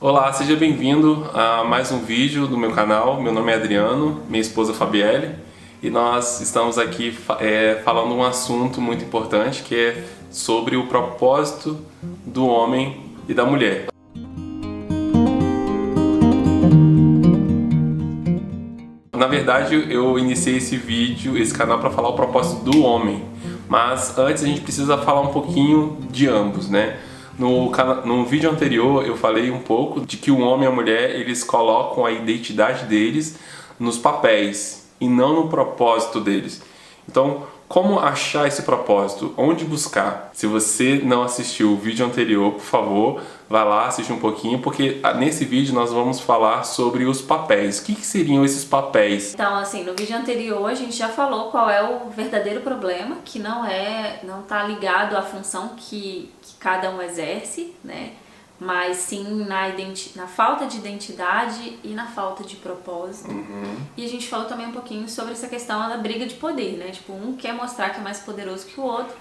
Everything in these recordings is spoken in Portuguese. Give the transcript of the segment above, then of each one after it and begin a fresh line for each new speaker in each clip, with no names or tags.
Olá, seja bem-vindo a mais um vídeo do meu canal. Meu nome é Adriano, minha esposa Fabielle, e nós estamos aqui falando um assunto muito importante que é sobre o propósito do homem e da mulher. Na verdade, eu iniciei esse canal para falar o propósito do homem, mas antes a gente precisa falar um pouquinho de ambos, né? No vídeo anterior eu falei um pouco de que o homem e a mulher eles colocam a identidade deles nos papéis e não no propósito deles. Então, como achar esse propósito? Onde buscar? Se você não assistiu o vídeo anterior, por favor, vá lá, assiste um pouquinho, porque nesse vídeo nós vamos falar sobre os papéis. O que seriam esses papéis?
Então, assim, no vídeo anterior a gente já falou qual é o verdadeiro problema, que não tá ligado à função que cada um exerce, né? Mas sim na falta de identidade e na falta de propósito. E a gente falou também um pouquinho sobre essa questão da briga de poder, né? Tipo, um quer mostrar que é mais poderoso que o outro.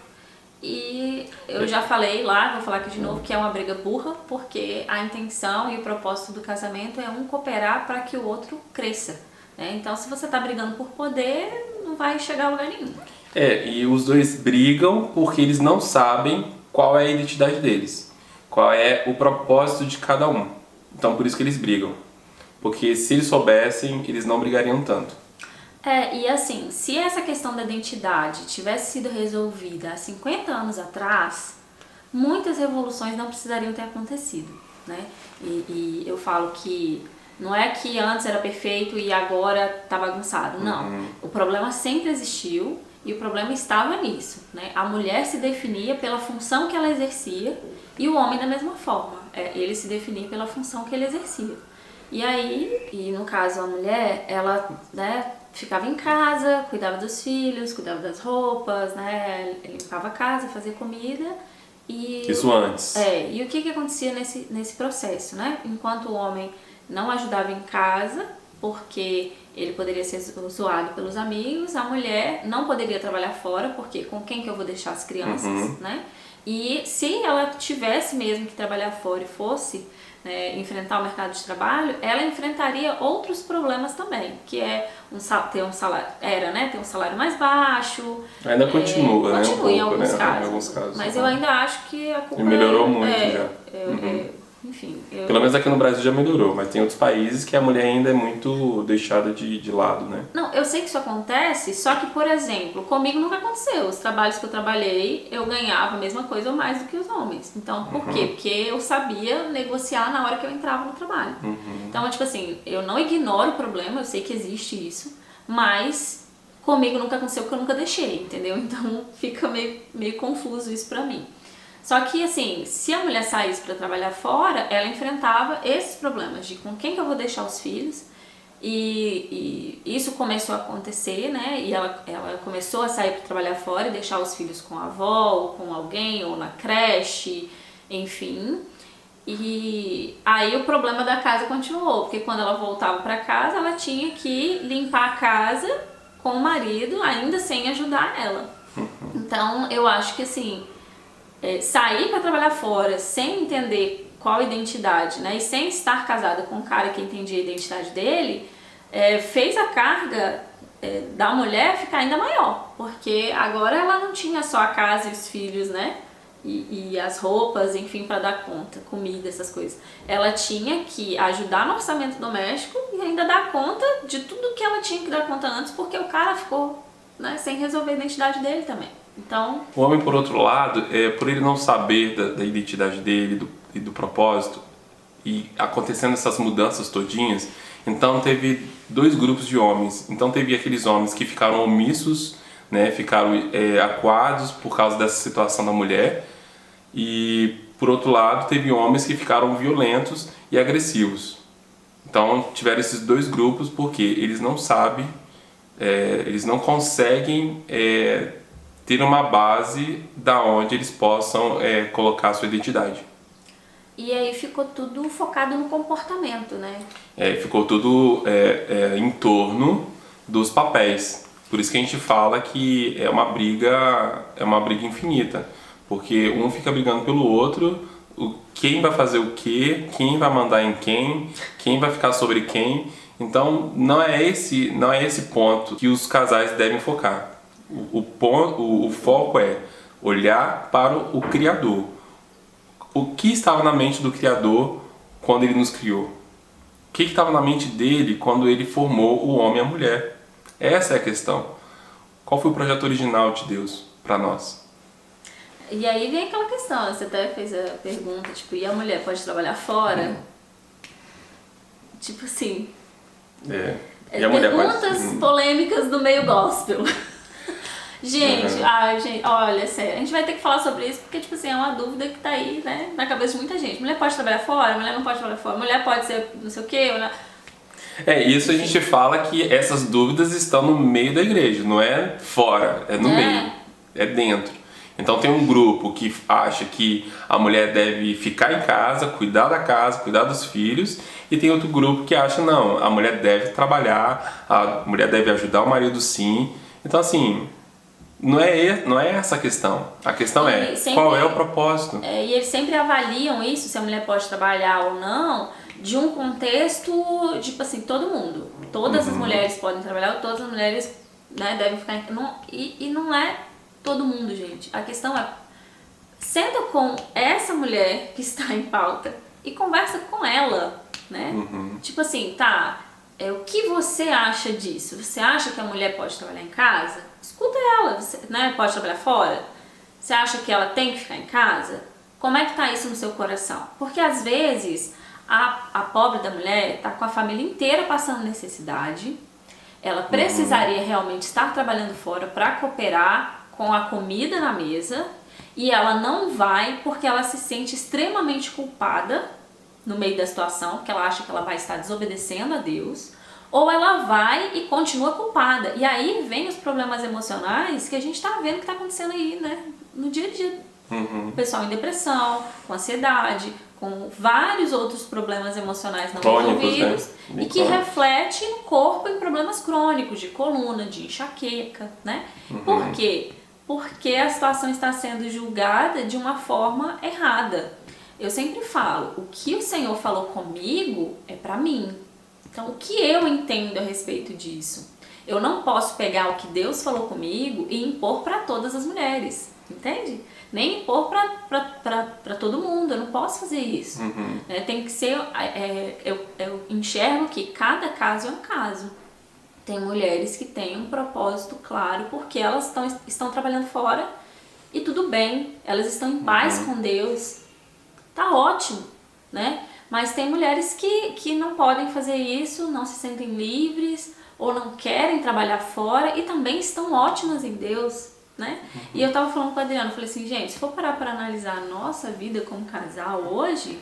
E eu já falei lá, vou falar aqui de novo, que é uma briga burra, porque a intenção e o propósito do casamento é um cooperar para que o outro cresça, né? Então, se você tá brigando por poder, não vai chegar a lugar nenhum.
E os dois brigam porque eles não sabem qual é a identidade deles, qual é o propósito de cada um. Então, por isso que eles brigam. Porque se eles soubessem, eles não brigariam tanto.
E assim, se essa questão da identidade tivesse sido resolvida há 50 anos atrás, muitas revoluções não precisariam ter acontecido, né? E eu falo que não é que antes era perfeito e agora tá bagunçado, não. O problema sempre existiu e o problema estava nisso, né? A mulher se definia pela função que ela exercia e o homem da mesma forma. Ele se definia pela função que ele exercia. E aí, no caso a mulher, ela, né, ficava em casa, cuidava dos filhos, cuidava das roupas, né, limpava a casa, fazia comida e...
Isso antes.
E o que acontecia nesse processo, né? Enquanto o homem não ajudava em casa, porque ele poderia ser zoado pelos amigos, a mulher não poderia trabalhar fora, porque com quem que eu vou deixar as crianças, né? E se ela tivesse mesmo que trabalhar fora e fosse enfrentar o mercado de trabalho, ela enfrentaria outros problemas também, que é ter um salário mais baixo.
Ainda continua, né?
Continua em alguns casos.
Em alguns casos.
Mas eu ainda acho que a culpa
melhorou muito já.
Enfim,
Pelo menos aqui no Brasil já melhorou, mas tem outros países que a mulher ainda é muito deixada de lado, né?
Não, eu sei que isso acontece, só que, por exemplo, comigo nunca aconteceu. Os trabalhos que eu trabalhei, eu ganhava a mesma coisa ou mais do que os homens. Então, por quê? Porque eu sabia negociar na hora que eu entrava no trabalho. Então, tipo assim, eu não ignoro o problema, eu sei que existe isso, mas comigo nunca aconteceu porque eu nunca deixei, entendeu? Então, fica meio confuso isso pra mim. Só que, assim, se a mulher saísse para trabalhar fora, ela enfrentava esses problemas de com quem que eu vou deixar os filhos. E isso começou a acontecer, né? E ela começou a sair para trabalhar fora e deixar os filhos com a avó, ou com alguém, ou na creche, enfim. E aí o problema da casa continuou, porque quando ela voltava para casa, ela tinha que limpar a casa com o marido, ainda sem ajudar ela. Então, eu acho que, assim... sair para trabalhar fora sem entender qual identidade, né, e sem estar casada com um cara que entendia a identidade dele, fez a carga da mulher ficar ainda maior, porque agora ela não tinha só a casa e os filhos, né, e as roupas, enfim, para dar conta, comida, essas coisas. Ela tinha que ajudar no orçamento doméstico e ainda dar conta de tudo que ela tinha que dar conta antes, porque o cara ficou, né, sem resolver a identidade dele também. Então...
O homem, por outro lado, por ele não saber da identidade dele e do propósito, e acontecendo essas mudanças todinhas, então teve dois grupos de homens. Então teve aqueles homens que ficaram omissos, né, ficaram acuados por causa dessa situação da mulher, e por outro lado teve homens que ficaram violentos e agressivos. Então tiveram esses dois grupos porque eles não sabem, eles não conseguem... ter uma base da onde eles possam colocar a sua identidade.
E aí ficou tudo focado no comportamento, né?
Ficou tudo em torno dos papéis. Por isso que a gente fala que é uma briga infinita. Porque um fica brigando pelo outro quem vai fazer o quê, quem vai mandar em quem vai ficar sobre quem. Então não é esse ponto que os casais devem focar. O foco é olhar para o Criador. O que estava na mente do Criador quando ele nos criou? O que estava na mente dele quando ele formou o homem e a mulher? Essa é a questão. Qual foi o projeto original de Deus para nós?
E aí vem aquela questão, você até fez a pergunta, tipo, e a mulher pode trabalhar fora? Tipo assim...
E a mulher
perguntas polêmicas do meio gospel. Gente, gente, olha, sério, a gente vai ter que falar sobre isso porque, tipo assim, é uma dúvida que tá aí, né, na cabeça de muita gente. Mulher pode trabalhar fora? Mulher não pode trabalhar fora? Mulher pode ser não sei o quê? Mulher...
Isso a gente fala que essas dúvidas estão no meio da igreja, não é fora, é no meio, é dentro. Então tem um grupo que acha que a mulher deve ficar em casa, cuidar da casa, cuidar dos filhos, e tem outro grupo que acha não, a mulher deve trabalhar, a mulher deve ajudar o marido sim. Então assim, não é essa a questão. A questão qual é o propósito.
E eles sempre avaliam isso, se a mulher pode trabalhar ou não, de um contexto, tipo assim, todo mundo. Todas as mulheres podem trabalhar, todas as mulheres, né, devem ficar... E não é todo mundo, gente. A questão é, senta com essa mulher que está em pauta e conversa com ela, né? Tipo assim, tá, o que você acha disso? Você acha que a mulher pode trabalhar em casa? Escuta ela, você, né? Pode trabalhar fora? Você acha que ela tem que ficar em casa? Como é que tá isso no seu coração? Porque às vezes a pobre da mulher tá com a família inteira passando necessidade, ela precisaria realmente estar trabalhando fora para cooperar com a comida na mesa, e ela não vai porque ela se sente extremamente culpada no meio da situação, porque ela acha que ela vai estar desobedecendo a Deus, ou ela vai e continua culpada. E aí vem os problemas emocionais que a gente tá vendo que tá acontecendo aí, né, no dia a dia. O pessoal em depressão, com ansiedade, com vários outros problemas emocionais não resolvidos, né? E que reflete no corpo em problemas crônicos de coluna, de enxaqueca, né? Por quê? Porque a situação está sendo julgada de uma forma errada. Eu sempre falo, o que o Senhor falou comigo é pra mim. Então, o que eu entendo a respeito disso? Eu não posso pegar o que Deus falou comigo e impor para todas as mulheres, entende? Nem impor para todo mundo, eu não posso fazer isso. Tem que ser, eu enxergo que cada caso é um caso. Tem mulheres que têm um propósito claro porque elas estão trabalhando fora e tudo bem, elas estão em paz com Deus, tá ótimo, né? Mas tem mulheres que não podem fazer isso, não se sentem livres ou não querem trabalhar fora e também estão ótimas em Deus, né? E eu tava falando com o Adriano, falei assim, gente, se for parar para analisar a nossa vida como casal hoje,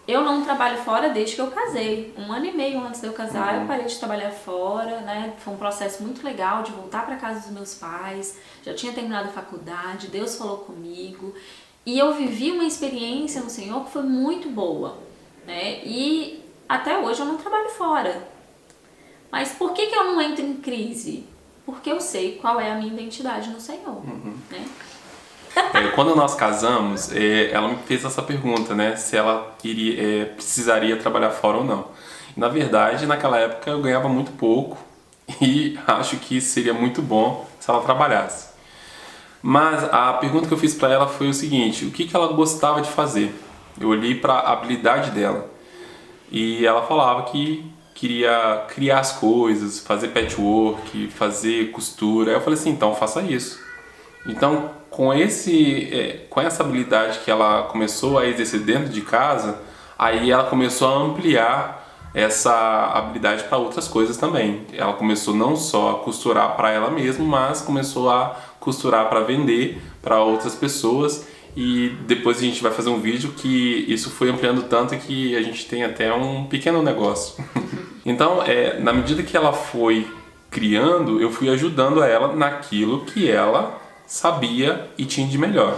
eu não trabalho fora desde que eu casei. 1 ano e meio antes de eu casar, eu parei de trabalhar fora, né? Foi um processo muito legal de voltar para casa dos meus pais, já tinha terminado a faculdade, Deus falou comigo, e eu vivi uma experiência no Senhor que foi muito boa, né? E até hoje eu não trabalho fora. Mas por que eu não entro em crise? Porque eu sei qual é a minha identidade no Senhor, né?
Quando nós casamos, ela me fez essa pergunta, né? Se ela precisaria trabalhar fora ou não. Na verdade, naquela época eu ganhava muito pouco e acho que seria muito bom se ela trabalhasse. Mas a pergunta que eu fiz para ela foi o seguinte: o que ela gostava de fazer? Eu olhei para a habilidade dela e ela falava que queria criar as coisas, fazer patchwork, fazer costura. Aí eu falei assim, então faça isso. Então, com essa habilidade que ela começou a exercer dentro de casa, aí ela começou a ampliar essa habilidade para outras coisas também. Ela começou não só a costurar para ela mesma, mas começou a costurar para vender para outras pessoas. E depois a gente vai fazer um vídeo que isso foi ampliando tanto que a gente tem até um pequeno negócio. Então, na medida que ela foi criando, eu fui ajudando ela naquilo que ela sabia e tinha de melhor.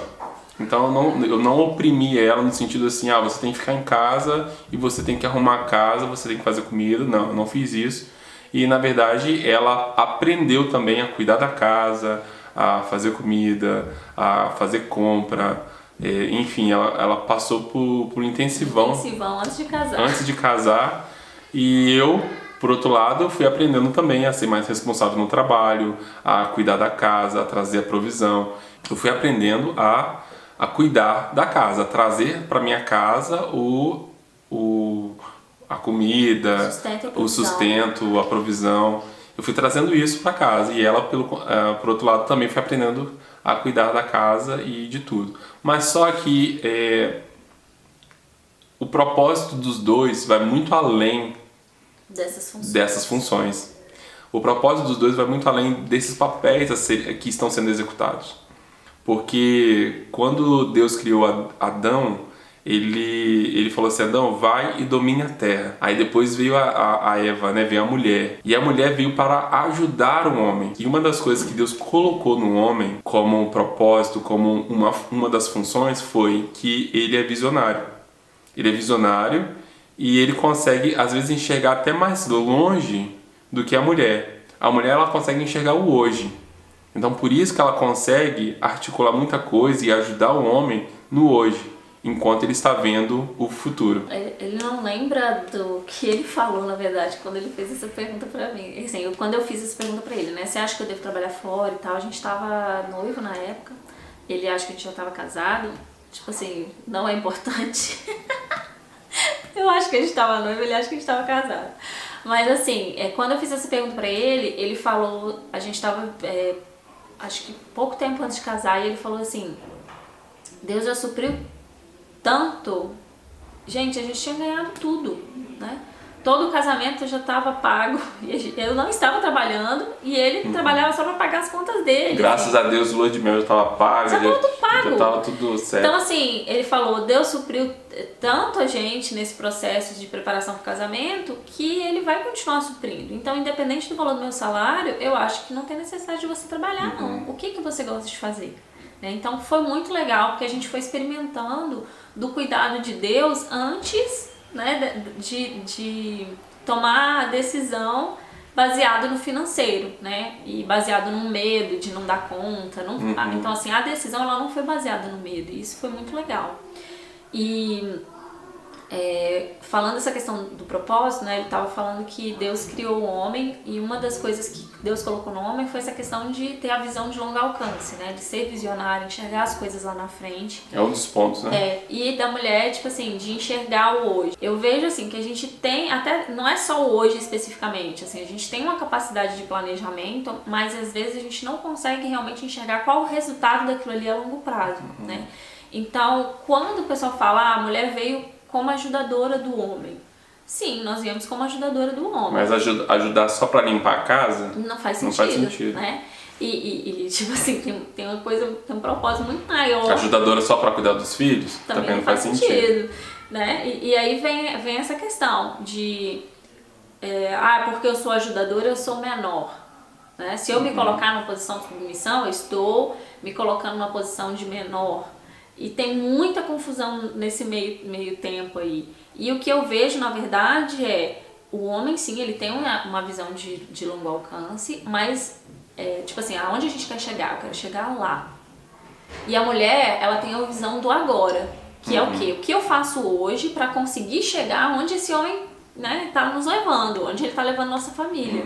Então eu não oprimi ela no sentido assim, você tem que ficar em casa e você tem que arrumar a casa, você tem que fazer comida. Não, eu não fiz isso. E na verdade ela aprendeu também a cuidar da casa, a fazer comida, a fazer compra, Enfim, ela passou por intensivão
Intensivão
antes de casar. E eu, por outro lado, fui aprendendo também a ser mais responsável no trabalho, a cuidar da casa, a trazer a provisão. Eu fui aprendendo a cuidar da casa, a trazer para minha casa a comida, o sustento, a provisão. Eu fui trazendo isso para casa e ela, por outro lado, também foi aprendendo a cuidar da casa e de tudo. Mas só que o propósito dos dois vai muito além dessas funções. O propósito dos dois vai muito além desses papéis que estão sendo executados. Porque quando Deus criou Adão, ele falou assim: Adão, vai e domine a terra. Aí depois veio a Eva, né? Veio a mulher. E a mulher veio para ajudar o homem. E uma das coisas que Deus colocou no homem como um propósito, como uma das funções, foi que ele é visionário. Ele é visionário e ele consegue, às vezes, enxergar até mais longe do que a mulher. A mulher, ela consegue enxergar o hoje. Então, por isso que ela consegue articular muita coisa e ajudar o homem no hoje, enquanto ele está vendo o futuro.
Ele não lembra do que ele falou, na verdade, quando ele fez essa pergunta pra mim. Assim, quando eu fiz essa pergunta pra ele, né? Você acha que eu devo trabalhar fora e tal? A gente tava noivo na época. Ele acha que a gente já tava casado. Tipo assim, não é importante. Eu acho que a gente tava noivo, ele acha que a gente tava casado. Mas assim, quando eu fiz essa pergunta pra ele, ele falou... A gente tava, acho que pouco tempo antes de casar, e ele falou assim... Deus já supriu tanto. Gente, a gente tinha ganhado tudo, né? Todo o casamento já estava pago. Eu não estava trabalhando e ele trabalhava só para pagar as contas dele.
Graças a Deus, o lua de mel já estava pago.
Já estava tudo pago.
Já estava tudo certo.
Então, assim, ele falou, Deus supriu tanto a gente nesse processo de preparação para o casamento que ele vai continuar suprindo. Então, independente do valor do meu salário, eu acho que não tem necessidade de você trabalhar, não. O que você gosta de fazer? Então, foi muito legal, porque a gente foi experimentando do cuidado de Deus antes, né, de tomar a decisão baseado no financeiro, né, e baseado no medo de não dar conta. Então, assim, a decisão ela não foi baseada no medo, e isso foi muito legal. E falando essa questão do propósito, né, ele estava falando que Deus criou o homem e uma das coisas que Deus colocou no homem foi essa questão de ter a visão de longo alcance, né, de ser visionário, enxergar as coisas lá na frente.
É um dos pontos, né?
E da mulher, tipo assim, de enxergar o hoje. Eu vejo assim que a gente tem, até não é só o hoje especificamente, assim, a gente tem uma capacidade de planejamento, mas às vezes a gente não consegue realmente enxergar qual o resultado daquilo ali a longo prazo, né? Então, quando o pessoal fala, a mulher veio como ajudadora do homem. Sim, nós viemos como ajudadora do homem.
Mas ajudar só pra limpar a casa?
Não faz sentido. Né? E tipo assim, tem uma coisa, tem um propósito muito maior.
Ajudadora só pra cuidar dos filhos? Também não faz sentido.
Né? E aí vem essa questão de... porque eu sou ajudadora, eu sou menor. Né? Se eu me colocar numa posição de submissão, eu estou me colocando numa posição de menor. E tem muita confusão nesse meio tempo aí. E o que eu vejo, na verdade, o homem, sim, ele tem uma visão de longo alcance, mas, tipo assim, aonde a gente quer chegar? Eu quero chegar lá. E a mulher, ela tem a visão do agora, que é o quê? O que eu faço hoje para conseguir chegar onde esse homem, né, tá nos levando, onde ele tá levando nossa família.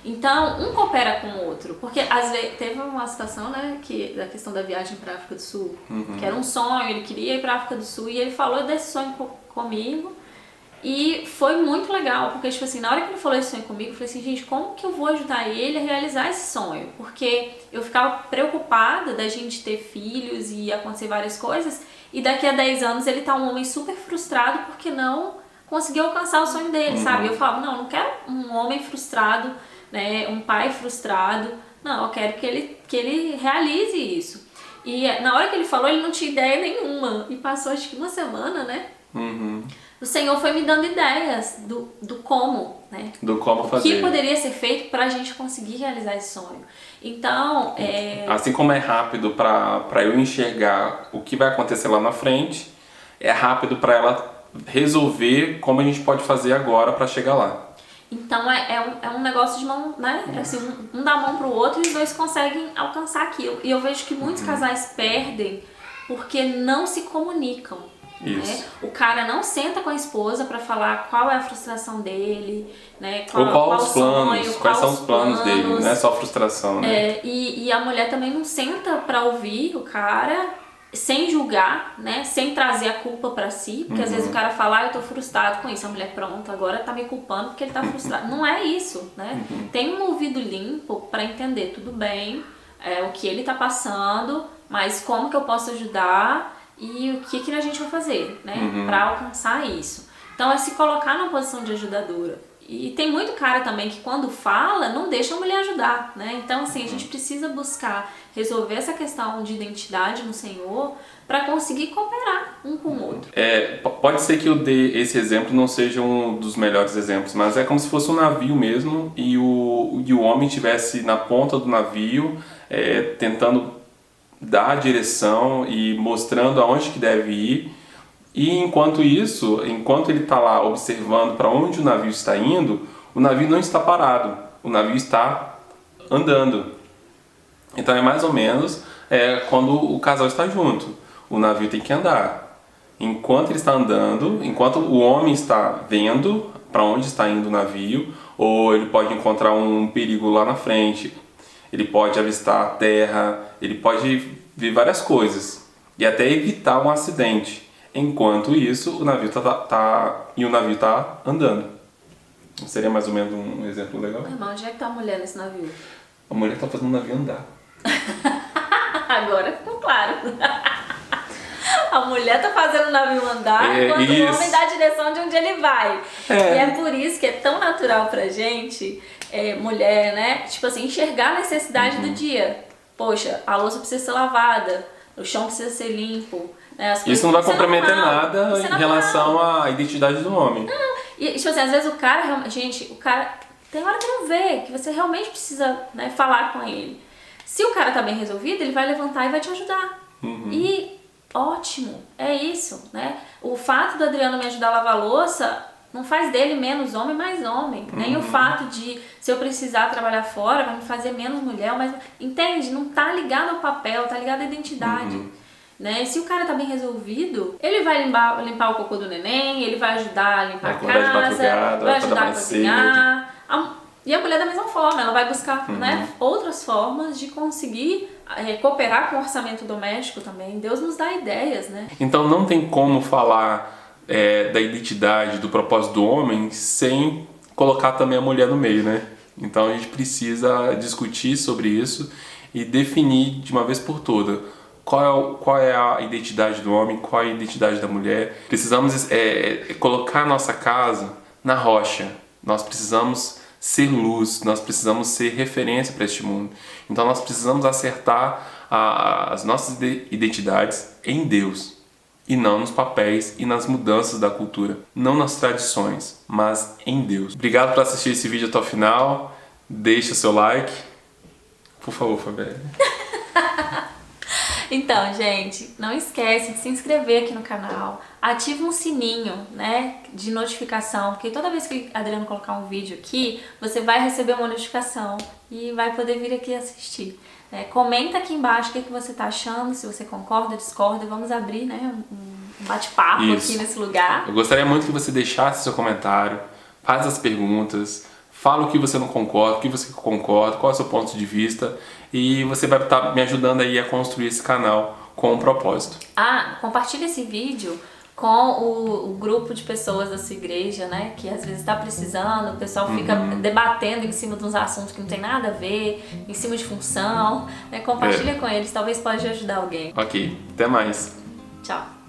Então, um coopera com o outro, porque às vezes teve uma situação, né, da questão da viagem para África do Sul, que era um sonho, ele queria ir para África do Sul e ele falou desse sonho comigo e foi muito legal, porque tipo assim, na hora que ele falou esse sonho comigo, eu falei assim, gente, como que eu vou ajudar ele a realizar esse sonho? Porque eu ficava preocupada da gente ter filhos e acontecer várias coisas e daqui a 10 anos ele tá um homem super frustrado porque não conseguiu alcançar o sonho dele, sabe? Eu falava, não quero um homem frustrado, né, um pai frustrado, não, eu quero que ele realize isso. E na hora que ele falou, ele não tinha ideia nenhuma, e passou acho que uma semana, né? O Senhor foi me dando ideias do como, né?
Do como fazer.
O que poderia ser feito pra gente conseguir realizar esse sonho. Então,
assim como é rápido pra eu enxergar o que vai acontecer lá na frente, é rápido pra ela resolver como a gente pode fazer agora para chegar lá.
Então é um negócio de mão, né? Assim, um dá a mão pro outro e os dois conseguem alcançar aquilo. E eu vejo que muitos casais perdem porque não se comunicam.
Isso.
Né? O cara não senta com a esposa para falar qual é a frustração dele, né?
Ou qual os planos,
sonho,
quais são os planos dele, não é só frustração, né?
E a mulher também não senta para ouvir o cara sem julgar, né? Sem trazer a culpa pra si, porque às vezes o cara fala, eu tô frustrado com isso, a mulher, pronto, agora tá me culpando porque ele tá frustrado. Não é isso, né? Tem um ouvido limpo pra entender, tudo bem, o que ele tá passando, mas como que eu posso ajudar e o que a gente vai fazer, né? Pra alcançar isso. Então é se colocar numa posição de ajudadora. E tem muito cara também que quando fala, não deixa a mulher ajudar, né? Então, assim, a gente precisa buscar resolver essa questão de identidade no Senhor para conseguir cooperar um com o outro.
Pode ser que eu dê esse exemplo não seja um dos melhores exemplos, mas é como se fosse um navio mesmo e o homem estivesse na ponta do navio tentando dar a direção e mostrando aonde que deve ir. E enquanto ele está lá observando para onde o navio está indo, o navio não está parado, o navio está andando. Então é mais ou menos quando o casal está junto, o navio tem que andar. Enquanto ele está andando, enquanto o homem está vendo para onde está indo o navio, ou ele pode encontrar um perigo lá na frente, ele pode avistar a terra, ele pode ver várias coisas e até evitar um acidente. Enquanto isso, o navio tá andando. Seria mais ou menos um exemplo legal?
Irmão, onde é que tá a mulher nesse navio?
A mulher tá fazendo o navio andar.
Agora ficou claro. A mulher tá fazendo o navio andar enquanto o homem dá a direção de onde ele vai. E é por isso que é tão natural pra gente, mulher, né? Tipo assim, enxergar a necessidade do dia. Poxa, a louça precisa ser lavada, o chão precisa ser limpo.
Isso não vai comprometer nada em relação à identidade do homem.
Não. E, tipo assim, às vezes o cara, tem hora que não vê, que você realmente precisa, né, falar com ele. Se o cara tá bem resolvido, ele vai levantar e vai te ajudar. E ótimo, é isso, né? O fato do Adriano me ajudar a lavar a louça não faz dele menos homem, mais homem. Nem o fato de, se eu precisar trabalhar fora, vai me fazer menos mulher, mas entende? Não tá ligado ao papel, tá ligado à identidade. Né? Se o cara tá bem resolvido, ele vai limpar o cocô do neném, ele vai ajudar a limpar a casa, vai ajudar a cozinhar. E a mulher da mesma forma, ela vai buscar né, outras formas de conseguir cooperar com o orçamento doméstico também. Deus nos dá ideias, né?
Então não tem como falar da identidade, do propósito do homem sem colocar também a mulher no meio, né? Então a gente precisa discutir sobre isso e definir de uma vez por todas qual é a identidade do homem, qual é a identidade da mulher. Precisamos colocar nossa casa na rocha. Nós precisamos ser luz, nós precisamos ser referência para este mundo. Então nós precisamos acertar as nossas identidades em Deus e não nos papéis e nas mudanças da cultura, não nas tradições, mas em Deus. Obrigado por assistir esse vídeo até o final. Deixa seu like. Por favor, Fabélia.
Então, gente, não esquece de se inscrever aqui no canal, ativa um sininho, né, de notificação, porque toda vez que o Adriano colocar um vídeo aqui, você vai receber uma notificação e vai poder vir aqui assistir. Comenta aqui embaixo o que você tá achando, se você concorda, discorda, vamos abrir, né, um bate-papo aqui nesse lugar.
Eu gostaria muito que você deixasse seu comentário, faz as perguntas, fala o que você não concorda, o que você concorda, qual é o seu ponto de vista, e você vai estar me ajudando aí a construir esse canal com um propósito.
Compartilha esse vídeo com o grupo de pessoas da sua igreja, né? Que às vezes está precisando, o pessoal fica debatendo em cima de uns assuntos que não tem nada a ver, em cima de função, né? Compartilha com eles, talvez pode ajudar alguém.
Ok, até mais.
Tchau.